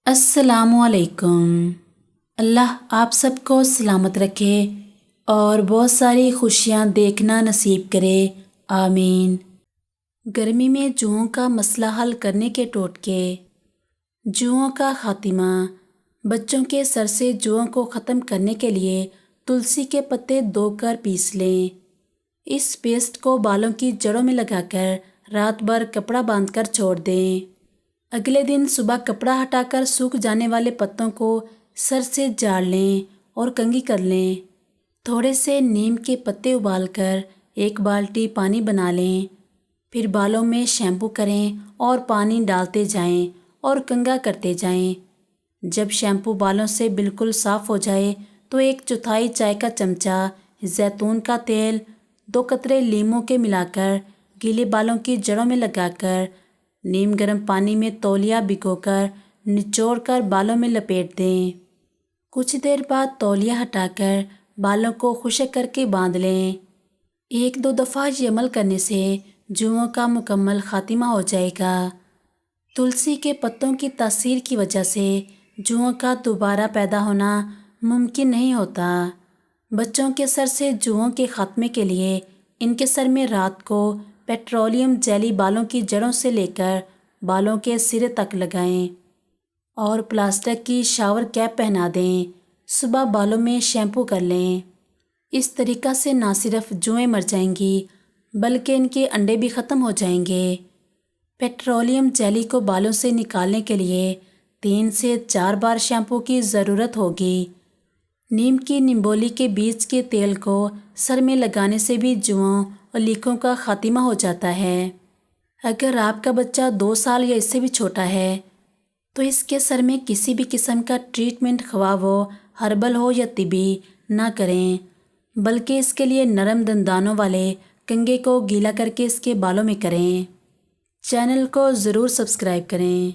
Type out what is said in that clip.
السلام علیکم۔ اللہ آپ سب کو سلامت رکھے اور بہت ساری خوشیاں دیکھنا نصیب کرے، آمین۔ گرمی میں جوؤں کا مسئلہ حل کرنے کے ٹوٹکے۔ جوؤں کا خاتمہ۔ بچوں کے سر سے جوؤں کو ختم کرنے کے لیے تلسی کے پتے دھو کر پیس لیں۔ اس پیسٹ کو بالوں کی جڑوں میں لگا کر رات بھر کپڑا باندھ کر چھوڑ دیں۔ اگلے دن صبح کپڑا ہٹا کر سوکھ جانے والے پتوں کو سر سے جھاڑ لیں اور کنگھی کر لیں۔ تھوڑے سے نیم کے پتے ابال کر 1 بالٹی پانی بنا لیں۔ پھر بالوں میں شیمپو کریں اور پانی ڈالتے جائیں اور کنگھا کرتے جائیں۔ جب شیمپو بالوں سے بالکل صاف ہو جائے تو 1/4 چائے کا چمچہ زیتون کا تیل، 2 قطرے لیموں کے ملا کر گیلے بالوں کی جڑوں میں لگا کر نیم گرم پانی میں تولیہ بھگو کر نچوڑ کر بالوں میں لپیٹ دیں۔ کچھ دیر بعد تولیہ ہٹا کر بالوں کو خشک کر کے باندھ لیں۔ 1-2 دفعہ یہ عمل کرنے سے جوؤں کا مکمل خاتمہ ہو جائے گا۔ تلسی کے پتوں کی تاثیر کی وجہ سے جوؤں کا دوبارہ پیدا ہونا ممکن نہیں ہوتا۔ بچوں کے سر سے جوؤں کے خاتمے کے لیے ان کے سر میں رات کو پیٹرولیم جیلی بالوں کی جڑوں سے لے کر بالوں کے سرے تک لگائیں اور پلاسٹک کی شاور کیپ پہنا دیں۔ صبح بالوں میں شیمپو کر لیں۔ اس طریقہ سے نہ صرف جوئیں مر جائیں گی بلکہ ان کے انڈے بھی ختم ہو جائیں گے۔ پیٹرولیم جیلی کو بالوں سے نکالنے کے لیے 3 سے 4 بار شیمپو کی ضرورت ہوگی۔ نیم کی نمبولی کے بیج کے تیل کو سر میں لگانے سے بھی جوؤں اور لیکوں کا خاتمہ ہو جاتا ہے۔ اگر آپ کا بچہ 2 سال یا اس سے بھی چھوٹا ہے تو اس کے سر میں کسی بھی قسم کا ٹریٹمنٹ خواہ وہ ہربل ہو یا طبی نہ کریں بلکہ اس کے لیے نرم دندانوں والے کنگھے کو گیلا کر کے اس کے بالوں میں کریں۔ چینل کو ضرور سبسکرائب کریں۔